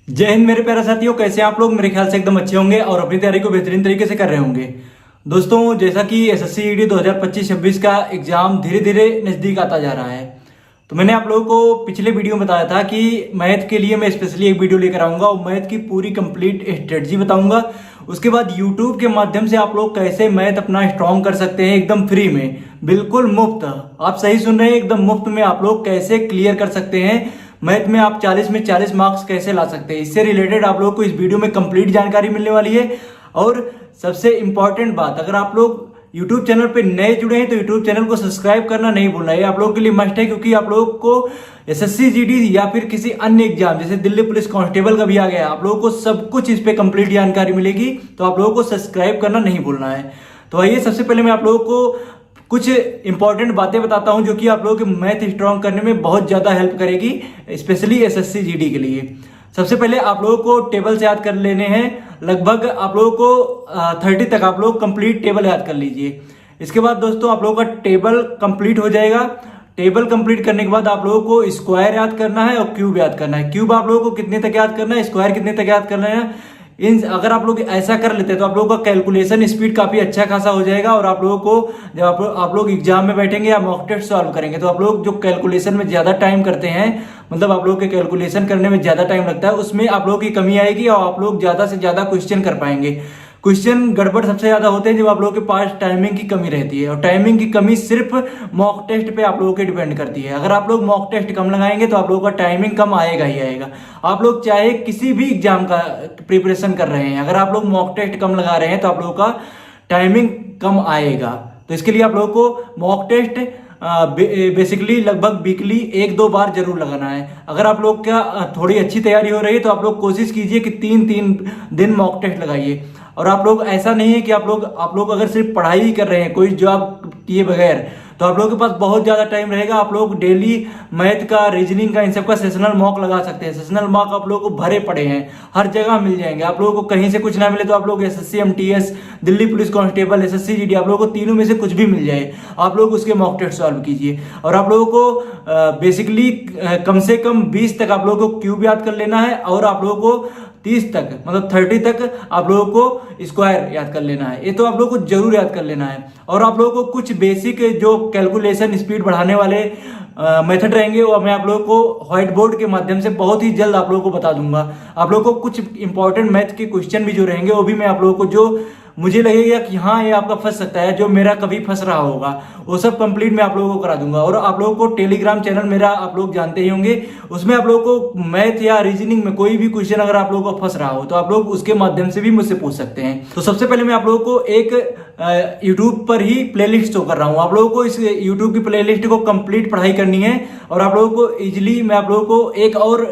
जय हिंद मेरे प्यारे साथियों, कैसे हैं आप लोग। मेरे ख्याल से एकदम अच्छे होंगे और अपनी तैयारी को बेहतरीन तरीके से कर रहे होंगे। दोस्तों, जैसा कि एसएससी जीडी 2025-26 का एग्जाम धीरे धीरे नजदीक आता जा रहा है, तो मैंने आप लोगों को पिछले वीडियो में बताया था कि मैथ के लिए मैं स्पेशली एक वीडियो लेकर आऊंगा और मैथ की पूरी कंप्लीट स्ट्रेटजी बताऊंगा। उसके बाद यूट्यूब के माध्यम से आप लोग कैसे मैथ अपना स्ट्रॉन्ग कर सकते हैं, एकदम फ्री में, बिल्कुल मुफ्त। आप सही सुन रहे हैं, एकदम मुफ्त में आप लोग कैसे क्लियर कर सकते हैं मैथ में। आप 40 में 40 मार्क्स कैसे ला सकते हैं, इससे रिलेटेड आप लोग को इस वीडियो में कंप्लीट जानकारी मिलने वाली है। और सबसे इंपॉर्टेंट बात, अगर आप लोग YouTube चैनल पे नए जुड़े हैं तो YouTube चैनल को सब्सक्राइब करना नहीं भूलना है। आप लोगों के लिए मस्ट है, क्योंकि आप लोगों को एसएससी जीडी या फिर किसी अन्य एग्जाम जैसे दिल्ली पुलिस कांस्टेबल का भी आ गया, आप लोगों को सब कुछ इस पे कंप्लीट जानकारी मिलेगी। तो आप लोगों को सब्सक्राइब करना नहीं भूलना है। तो आइए, सबसे पहले मैं आप लोगों को कुछ इंपॉर्टेंट बातें बताता हूं जो कि आप लोगों के मैथ स्ट्रॉन्ग करने में बहुत ज्यादा हेल्प करेगी, स्पेशली एसएससी जीडी के लिए। सबसे पहले आप लोगों को टेबल से याद कर लेने हैं। लगभग आप लोगों को 30 तक आप लोग कंप्लीट टेबल याद कर लीजिए। इसके बाद दोस्तों आप लोगों का टेबल कंप्लीट हो जाएगा। टेबल कंप्लीट करने के बाद आप लोगों को स्क्वायर याद करना है और क्यूब याद करना है। क्यूब आप लोगों को कितने तक याद करना है, स्क्वायर कितने तक याद करना है। अगर आप लोग ऐसा कर लेते हैं तो आप लोगों का कैलकुलेशन स्पीड काफी अच्छा खासा हो जाएगा। और आप लोगों को जब आप लोग एग्जाम में बैठेंगे या मॉक टेस्ट सॉल्व करेंगे तो आप लोग जो कैलकुलेशन में ज्यादा टाइम करते हैं, मतलब आप लोग के कैलकुलेशन करने में ज्यादा टाइम लगता है, उसमें आप लोगों की कमी आएगी और आप लोग ज्यादा से ज्यादा क्वेश्चन कर पाएंगे। क्वेश्चन गड़बड़ सबसे ज्यादा होते हैं जब आप लोगों के पास टाइमिंग की कमी रहती है, और टाइमिंग की कमी सिर्फ मॉक टेस्ट पे आप लोगों के डिपेंड करती है। अगर आप लोग मॉक टेस्ट कम लगाएंगे तो आप लोगों का टाइमिंग कम आएगा ही आएगा। आप लोग चाहे किसी भी एग्जाम का प्रिपरेशन कर रहे हैं, अगर आप लोग मॉक टेस्ट कम लगा रहे हैं तो आप लोगों का टाइमिंग कम आएगा। तो इसके लिए आप लोगों को मॉक टेस्ट बेसिकली लगभग वीकली 1-2 बार जरूर लगाना है। अगर आप लोग का थोड़ी अच्छी तैयारी हो रही है तो आप लोग कोशिश कीजिए कि 3-3 दिन मॉक टेस्ट लगाइए। और आप लोग ऐसा नहीं है कि आप लोग अगर सिर्फ पढ़ाई ही कर रहे हैं कोई जॉब किए बगैर, तो आप लोगों के पास बहुत ज्यादा टाइम रहेगा। आप लोग डेली मैथ का, रीजनिंग का, इन सब का सेशनल मॉक लगा सकते हैं। सेशनल मॉक आप लोगों को भरे पड़े हैं, हर जगह मिल जाएंगे। आप लोगों को कहीं से कुछ ना मिले तो आप लोग SSC MTS, Delhi police constable, SSC GD, आप लोगों को तीनों में से कुछ भी मिल जाए, आप लोग उसके मॉक टेस्ट सॉल्व कीजिए। और आप लोगों को बेसिकली कम से कम 20 तक आप लोगों को क्यूब याद कर लेना है, और आप लोगों को 30 तक, मतलब 30 तक आप लोगों को स्क्वायर याद कर लेना है। ये तो आप लोगों को जरूर याद कर लेना है। और आप लोगों को कुछ बेसिक जो कैलकुलेशन स्पीड बढ़ाने वाले मेथड रहेंगे वो मैं आप लोगों को व्हाइट बोर्ड के माध्यम से बहुत ही जल्द आप लोगों को बता दूंगा। आप लोगों को कुछ इंपॉर्टेंट मैथ के क्वेश्चन भी जो रहेंगे वो भी मैं आप लोगों को, जो मुझे लगेगा कि हाँ ये आपका फंस सकता है, जो मेरा कभी फंस रहा होगा, वो सब कंप्लीट मैं आप लोगों को करा दूंगा। और आप लोगों को टेलीग्राम चैनल मेरा आप लोग जानते ही होंगे, उसमें आप लोगों को मैथ या रीजनिंग में कोई भी क्वेश्चन अगर आप लोगों को फंस रहा हो तो आप लोग उसके माध्यम से भी मुझसे पूछ सकते हैं। तो सबसे पहले मैं आप लोगों को एक यूट्यूब पर ही प्लेलिस्ट शो कर रहा हूं। आप लोगों को इस यूट्यूब की प्लेलिस्ट को कंप्लीट पढ़ाई करनी है, और आप लोगों को इजिली मैं आप लोगों को एक और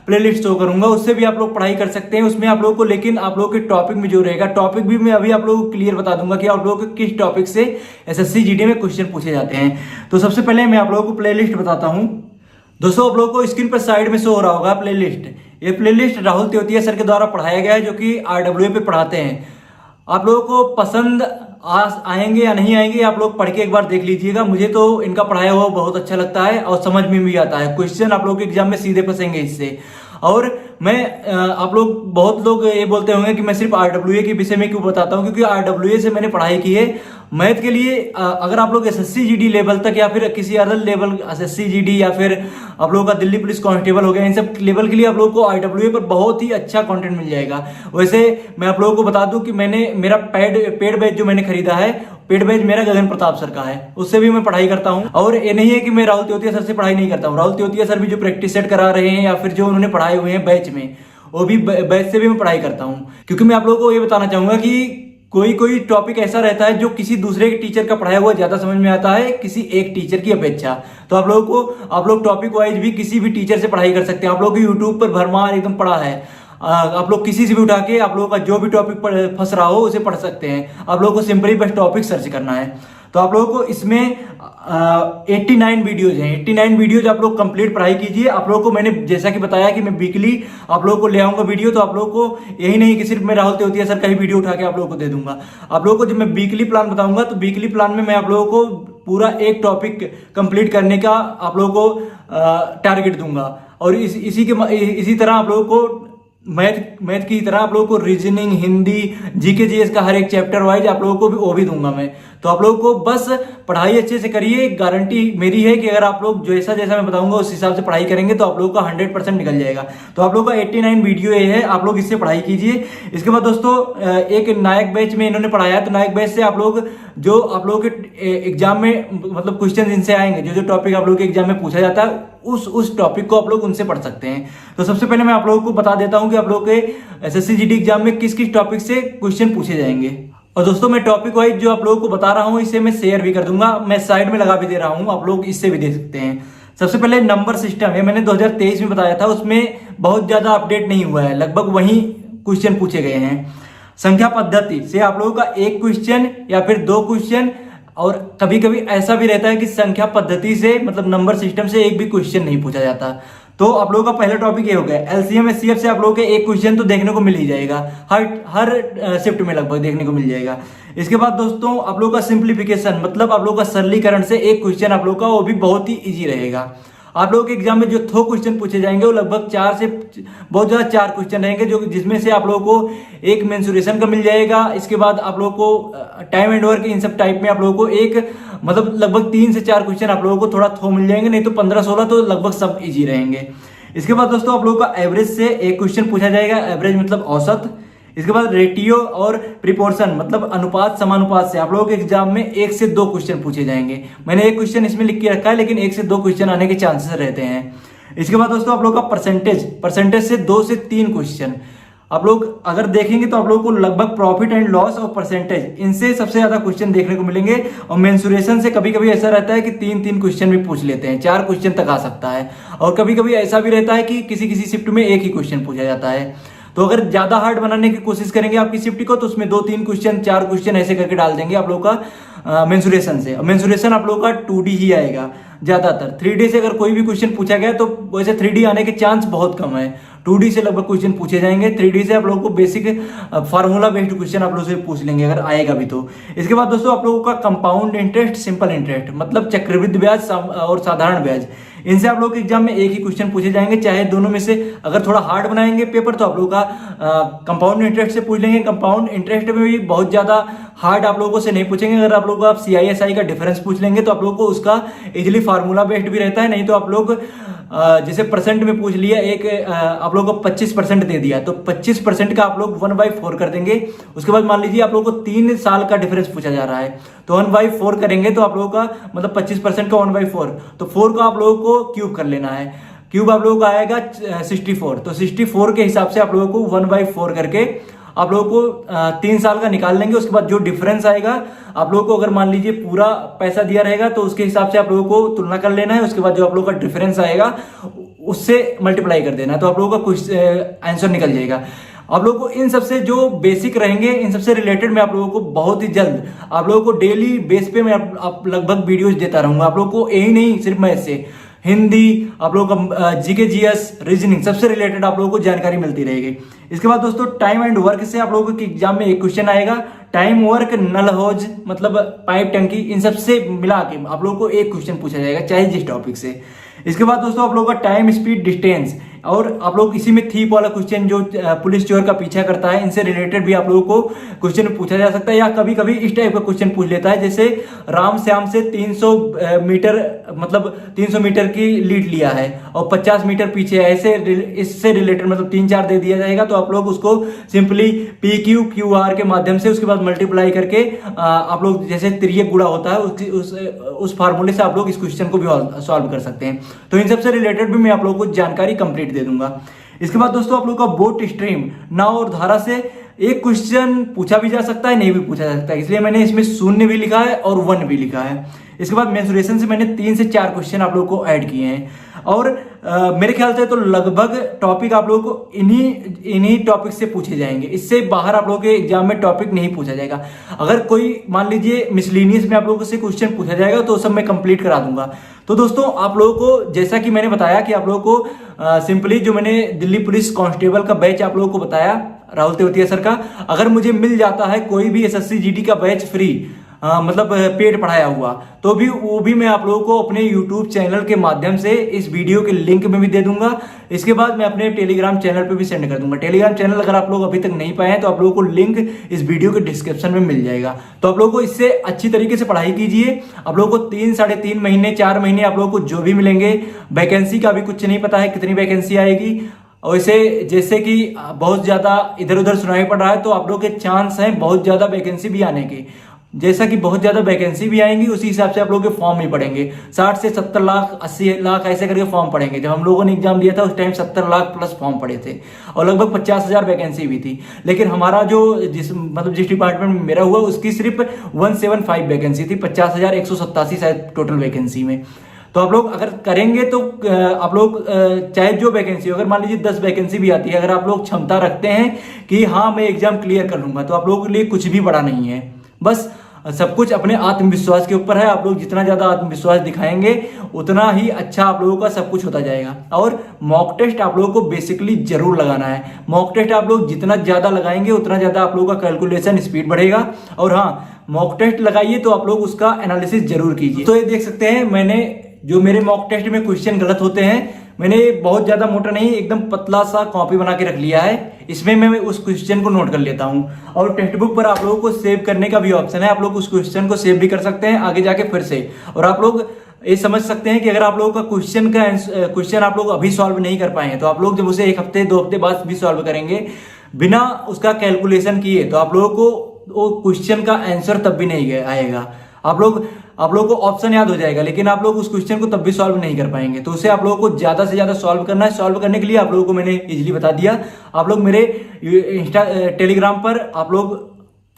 प्लेलिस्ट शो करूंगा, उससे भी आप लोग पढ़ाई कर सकते हैं। उसमें आप लोगों को, लेकिन आप लोगों के टॉपिक में जो रहेगा, टॉपिक भी मैं अभी आप लोगों को क्लियर बता दूंगा कि आप लोगों को किस टॉपिक से एसएससी जीडी में क्वेश्चन पूछे जाते हैं। तो सबसे पहले मैं आप लोगों को प्लेलिस्ट बताता हूं। दोस्तों, आप लोगों को स्क्रीन पर साइड में शो हो रहा होगा प्लेलिस्ट। ये प्लेलिस्ट राहुल तेवतिया सर के द्वारा पढ़ाया गया है, जो कि आरडब्ल्यूए पे पढ़ाते हैं। आप लोगों को पसंद आएंगे या नहीं आएंगे, आप लोग पढ़ के एक बार देख लीजिएगा। मुझे तो इनका पढ़ाया हुआ बहुत अच्छा लगता है और समझ में भी आता है। क्वेश्चन आप लोगों के एग्जाम में सीधे फंसेंगे इससे। और मैं आप लोग, बहुत लोग ये बोलते होंगे कि मैं सिर्फ आरडब्ल्यूए के विषय में क्यों बताता हूं, क्योंकि आरडब्ल्यूए से मैंने पढ़ाई की है। मैथ के लिए अगर आप लोग एसएससी जीडी लेवल तक या फिर किसी अदर लेवल, एसएससी जीडी या फिर आप लोगों का दिल्ली पुलिस कांस्टेबल हो गया, इन सब लेवल के लिए आप लोगों को आरडब्ल्यूए पर बहुत ही अच्छा कंटेंट मिल जाएगा। वैसे मैं आप लोगों को बता दूं कि मेरा पेड बैच जो मैंने खरीदा है, पेड बैच मेरा गगन प्रताप सर का है, उससे भी मैं पढ़ाई करता हूं। और ये नहीं है कि मैं राहुल तेवतिया सर से पढ़ाई नहीं करता हूं। राहुल तेवतिया सर भी जो प्रैक्टिस सेट करा रहे हैं या फिर जो उन्होंने पढ़ाए हुए हैं बैच में, वो भी बैच से भी मैं पढ़ाई करता हूं। क्योंकि मैं आप लोगों को ये बताना चाहूंगा कि कोई टॉपिक ऐसा रहता है जो किसी दूसरे टीचर का पढ़ाया हुआ ज्यादा समझ में आता है किसी एक टीचर की अपेक्षा। तो आप लोग टॉपिक वाइज भी किसी भी टीचर से पढ़ाई कर सकते हैं। आप लोग यूट्यूब पर भरमार एकदम पढ़ा है, आप लोग किसी से भी उठा के आप लोगों का जो भी टॉपिक फंस रहा हो उसे पढ़ सकते हैं। आप लोगों को सिंपली बस टॉपिक सर्च करना है। तो आप लोगों को इसमें 89 वीडियोज हैं। 89 वीडियोज आप लोग कंप्लीट पढ़ाई कीजिए। आप लोगों को मैंने जैसा कि बताया कि मैं वीकली आप लोगों को ले आऊंगा वीडियो, तो आप लोगों को यही नहीं कि सिर्फ मैं राहुल तेवतिया सर का ही वीडियो उठा के आप लोगों को दे दूंगा। आप लोगों को जब मैं वीकली प्लान बताऊंगा तो वीकली प्लान में मैं आप लोगों को पूरा एक टॉपिक कंप्लीट करने का आप लोगों को टारगेट दूंगा। और इसी तरह आप लोगों को मैथ की तरह आप लोगों को रीजनिंग, हिंदी, जीके जीएस का हर एक चैप्टर वाइज आप लोगों को भी वो भी दूंगा मैं। तो आप लोगों को बस पढ़ाई अच्छे से करिए, गारंटी मेरी है कि अगर आप लोग जैसा जैसा मैं बताऊंगा उस हिसाब से पढ़ाई करेंगे तो आप लोगों का 100% निकल जाएगा। तो आप लोगों का 89 वीडियो ये है, आप लोग इससे पढ़ाई कीजिए। इसके बाद दोस्तों एक नायक बैच में इन्होंने पढ़ाया, तो नायक बैच से आप लोग जो आप लोगों के एग्जाम में मतलब क्वेश्चन इनसे आएंगे, जो जो टॉपिक आप लोगों के एग्जाम में पूछा जाता है उस टॉपिक को आप लोग उनसे पढ़ सकते हैं। तो सबसे पहले मैं आप लोगों को बता देता हूं कि आप लोगों के एसएससी जीडी एग्जाम में किस किस टॉपिक से क्वेश्चन पूछे जाएंगे। और दोस्तों मैं टॉपिक वाइज जो आप लोगों को बता रहा हूं इसे मैं शेयर भी कर दूंगा, मैं साइड में लगा भी दे रहा हूं, आप लोग इससे भी देख सकते हैं। सबसे पहले नंबर सिस्टम है, मैंने 2023 में बताया था, उसमें बहुत ज्यादा अपडेट नहीं हुआ है, लगभग वही क्वेश्चन पूछे गए हैं। संख्या पद्धति से आप लोगों का एक क्वेश्चन या फिर 2 क्वेश्चन, और कभी कभी ऐसा भी रहता है कि संख्या पद्धति से मतलब नंबर सिस्टम से एक भी क्वेश्चन नहीं पूछा जाता। तो आप लोगों का पहला टॉपिक ये हो गया। एलसीएम एचसीएफ से आप लोगों के एक क्वेश्चन तो देखने को मिल ही जाएगा, हर शिफ्ट में लगभग देखने को मिल जाएगा। इसके बाद दोस्तों आप लोगों का सिंप्लीफिकेशन मतलब आप लोगों का सरलीकरण से एक क्वेश्चन आप लोगों का वो भी बहुत ही इजी रहेगा। आप लोगों के एग्जाम में जो थो क्वेश्चन पूछे जाएंगे वो लगभग 4 से बहुत ज्यादा 4 क्वेश्चन रहेंगे, जो जिसमें से आप लोगों को एक मेंसुरेशन का मिल जाएगा। इसके बाद आप लोगों को टाइम एंड वर्क इन सब टाइप में आप लोगों को एक मतलब लगभग 3 से 4 क्वेश्चन आप लोगों को थोड़ा थो मिल जाएंगे, नहीं तो 15-16 तो लगभग सब इजी रहेंगे। इसके बाद दोस्तों आप लोगों का एवरेज से एक क्वेश्चन पूछा जाएगा, एवरेज मतलब औसत। इसके बाद रेटियो और प्रिपोर्शन मतलब अनुपात समानुपात से आप लोगों के एग्जाम में 1 से 2 क्वेश्चन पूछे जाएंगे। मैंने एक क्वेश्चन इसमें लिख के रखा है, लेकिन 1 से 2 क्वेश्चन आने के चांसेस रहते हैं। इसके बाद दोस्तों आप लोगों का परसेंटेज से 2 से 3 क्वेश्चन आप लोग अगर देखेंगे तो आप लोगों को लगभग प्रॉफिट एंड लॉस और परसेंटेज इनसे सबसे ज्यादा क्वेश्चन देखने को मिलेंगे। और मेंसुरेशन से कभी कभी ऐसा रहता है कि 3-3 क्वेश्चन भी पूछ लेते हैं, 4 क्वेश्चन तक आ सकता है। और कभी कभी ऐसा भी रहता है कि किसी किसी शिफ्ट में एक ही क्वेश्चन पूछा जाता है। तो अगर ज्यादा हार्ड बनाने की कोशिश करेंगे आपकी शिफ्ट को तो उसमें 2-3 क्वेश्चन 4 क्वेश्चन ऐसे करके डाल देंगे आप लोग का मेंसुरेशन से। मेंसुरेशन आप लोग का 2D ही आएगा ज्यादातर। 3D से अगर कोई भी क्वेश्चन पूछा गया तो वैसे 3D आने के चांस बहुत कम है, 2D से लगभग क्वेश्चन पूछे जाएंगे। 3D से आप लोगों को बेसिक फार्मूला बेस्ड क्वेश्चन आप लोग से पूछ लेंगे अगर आएगा भी तो। इसके बाद दोस्तों आप लोगों का कंपाउंड इंटरेस्ट, सिंपल इंटरेस्ट मतलब चक्रवृद्धि ब्याज और साधारण ब्याज, इनसे आप लोग के एग्जाम में एक ही क्वेश्चन पूछे जाएंगे। चाहे दोनों में से अगर थोड़ा हार्ड बनाएंगे पेपर तो आप लोगों का कंपाउंड इंटरेस्ट से पूछ लेंगे। कंपाउंड इंटरेस्ट में भी बहुत ज्यादा हार्ड आप लोगों से नहीं पूछेंगे। अगर आप लोगों को आप CISI का डिफरेंस पूछ लेंगे तो आप लोगों को उसका इजिली फार्मूला बेस्ड भी रहता है। नहीं तो आप लोग जैसे परसेंट में पूछ लिया, एक आप लोगों को 25% दे दिया तो 25% का आप लोग 1/4 कर देंगे। उसके बाद मान लीजिए आप लोगों को 3 साल का डिफरेंस पूछा जा रहा है तो 1/4 करेंगे तो आप लोगों का मतलब 25% का 1/4, तो 4 का आप लोगों को क्यूब कर लेना है। क्यूब आप लोगों का आएगा 64, तो 64 के हिसाब से आप लोगों को 1/4 करके आप लोगों को 3 साल का निकाल लेंगे। उसके बाद जो डिफरेंस आएगा आप लोगों को अगर मान लीजिए पूरा पैसा दिया रहेगा तो उसके हिसाब से आप लोगों को तुलना कर लेना है। उसके बाद जो आप लोगों का डिफरेंस आएगा उससे मल्टीप्लाई कर देना है, तो आप लोगों का कुछ आंसर निकल जाएगा। आप लोगों को इन सबसे जो बेसिक रहेंगे इन सबसे रिलेटेड मैं आप लोगों को बहुत ही जल्द आप लोगों को डेली बेस पे मैं आप लगभग वीडियोस देता रहूंगा। आप लोगों को यही नहीं सिर्फ मैथ से, हिंदी, आप लोगों का जीके जीएस, रीजनिंग सबसे रिलेटेड आप लोगों को जानकारी मिलती रहेगी। इसके बाद दोस्तों टाइम एंड वर्क से आप लोगों के एग्जाम में एक क्वेश्चन आएगा। टाइम वर्क, नल हौज मतलब पाइप टंकी, इन सबसे मिला के आप लोगों को एक क्वेश्चन पूछा जाएगा चाहे जिस टॉपिक से। इसके बाद दोस्तों आप लोगों का टाइम, स्पीड, डिस्टेंस, और आप लोग इसी में थीप वाला क्वेश्चन जो पुलिस चोर का पीछा करता है इनसे रिलेटेड भी आप लोगों को क्वेश्चन पूछा जा सकता है। या कभी कभी इस टाइप का क्वेश्चन पूछ लेता है, जैसे राम श्याम से 300 मीटर मतलब 300 मीटर की लीड लिया है और 50 मीटर पीछे है, ऐसे इससे रिलेटेड मतलब 3-4 दे दिया जाएगा। तो आप लोग उसको सिंपली PQ/QR के माध्यम से उसके बाद मल्टीप्लाई करके आप लोग जैसे तिर्यक गुणा होता है उस फार्मूले से आप लोग इस क्वेश्चन को भी सॉल्व कर सकते हैं। तो इन सबसे रिलेटेड भी मैं आप लोगों को जानकारी कंप्लीट दे दूंगा। इसके बाद दोस्तों आप लोगों का बोट, स्ट्रीम, नाव और धारा से एक क्वेश्चन पूछा भी जा सकता है, नहीं भी पूछा जा सकता है, इसलिए मैंने इसमें 0 भी लिखा है और 1 भी लिखा है। इसके बाद मेंसुरेशन से मैंने 3 से 4 क्वेश्चन आप लोगों को ऐड किए हैं। और मेरे ख्याल से तो लगभग टॉपिक आप लोगों को इन्हीं टॉपिक से पूछे जाएंगे, इससे बाहर आप लोगों के एग्जाम में टॉपिक नहीं पूछा जाएगा। अगर कोई मान लीजिए मिसलिनियस में आप लोगों से क्वेश्चन पूछा जाएगा तो सब मैं कंप्लीट करा दूंगा। तो दोस्तों आप लोगों को जैसा कि मैंने बताया कि आप लोगों को सिंपली जो मैंने दिल्ली पुलिस कांस्टेबल का बैच आप लोगों को बताया राहुल तेवतिया सर का, अगर मुझे मिल जाता है कोई भी SSC GD का बैच फ्री मतलब पेड पढ़ाया हुआ, तो भी वो भी मैं आप लोगों को अपने YouTube चैनल के माध्यम से इस वीडियो के लिंक में भी दे दूंगा। इसके बाद मैं अपने टेलीग्राम चैनल पे भी सेंड कर दूंगा। टेलीग्राम चैनल अगर आप लोग अभी तक नहीं पाए हैं तो आप लोगों को लिंक इस वीडियो के डिस्क्रिप्शन में मिल जाएगा। तो आप लोगों को इससे अच्छी तरीके से पढ़ाई कीजिए। आप लोगों को 3 साढ़े 3 महीने 4 महीने आप लोगों को जो भी मिलेंगे, वैकेंसी का भी कुछ नहीं पता है कितनी वैकेंसी आएगी। और इसे जैसे कि बहुत ज्यादा इधर उधर सुनाई पड़ रहा है, तो आप लोग के चांस हैं बहुत ज्यादा वैकेंसी भी आने के। जैसा कि बहुत ज्यादा वैकेंसी भी आएंगी, उसी हिसाब से आप लोगों के फॉर्म भी पड़ेंगे। 60 से 70 लाख 80 लाख ऐसे करके फॉर्म पड़ेंगे। जब हम लोगों ने एग्जाम दिया था उस टाइम 70 लाख प्लस फॉर्म पड़े थे और लगभग 50,000 वैकेंसी भी थी। लेकिन हमारा जो जिस डिपार्टमेंट में मेरा हुआ उसकी सिर्फ 175 वैकेंसी थी, 50,187 शायद टोटल वैकेंसी में। तो आप लोग अगर करेंगे तो आप लोग चाहे जो वैकेंसी हो, अगर मान लीजिए 10 वैकेंसी भी आती है, अगर आप लोग क्षमता रखते हैं कि हाँ मैं एग्जाम क्लियर कर लूंगा, तो आप लोगों के लिए कुछ भी बड़ा नहीं है। बस सब कुछ अपने आत्मविश्वास के ऊपर है। आप लोग जितना ज्यादा आत्मविश्वास दिखाएंगे उतना ही अच्छा आप लोगों का सब कुछ होता जाएगा। और मॉक टेस्ट आप लोगों को बेसिकली जरूर लगाना है। मॉक टेस्ट आप लोग जितना ज्यादा लगाएंगे उतना ज्यादा आप लोगों का कैलकुलेशन स्पीड बढ़ेगा। और हाँ, मॉक टेस्ट लगाइए तो आप लोग उसका एनालिसिस जरूर कीजिए। तो ये देख सकते हैं, मैंने जो मेरे मॉक टेस्ट में क्वेश्चन गलत होते हैं, मैंने बहुत ज्यादा मोटा नहीं, एकदम पतला सा कॉपी बना के रख लिया है। इसमें मैं उस क्वेश्चन को नोट कर लेता हूं। और टेक्स्ट बुक पर आप लोगों को सेव करने का भी ऑप्शन है। आप लोग उस क्वेश्चन को सेव भी कर सकते हैं आगे जाके फिर से। और आप लोग ये समझ सकते हैं कि अगर आप लोगों का क्वेश्चन आप लोग अभी सॉल्व नहीं कर पाए हैं, तो आप लोग जब उसे 1 हफ्ते 2 हफ्ते बाद भी सॉल्व करेंगे बिना उसका कैलकुलेशन किए, तो आप लोगों को वो क्वेश्चन का आंसर तब भी नहीं आएगा। आप लोगों को ऑप्शन याद हो जाएगा, लेकिन आप लोग उस क्वेश्चन को तब भी सॉल्व नहीं कर पाएंगे। तो उसे आप लोगों को ज्यादा से ज्यादा सॉल्व करना है। सॉल्व करने के लिए आप लोगों को मैंने इजीली बता दिया। आप लोग मेरे टेलीग्राम पर आप लोग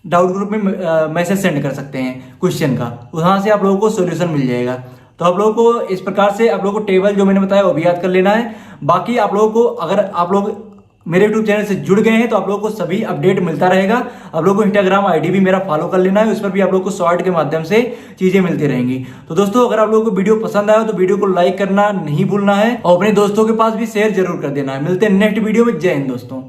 डाउट ग्रुप में मैसेज सेंड कर सकते हैं क्वेश्चन का, वहां से आप लोगों को सोल्यूशन मिल जाएगा। तो आप लोगों को इस प्रकार से आप लोगों को टेबल जो मैंने बताया वो भी याद कर लेना है। बाकी आप लोगों को, अगर आप लोग मेरे YouTube चैनल से जुड़ गए हैं तो आप लोगों को सभी अपडेट मिलता रहेगा। आप लोगों को इंस्टाग्राम आईडी भी मेरा फॉलो कर लेना है, उस पर भी आप लोगों को शॉर्ट के माध्यम से चीजें मिलती रहेंगी। तो दोस्तों, अगर आप लोगों को वीडियो पसंद आया तो वीडियो को लाइक करना नहीं भूलना है और अपने दोस्तों के पास भी शेयर जरूर कर देना है। मिलते हैं नेक्स्ट वीडियो में। जय हिंद दोस्तों।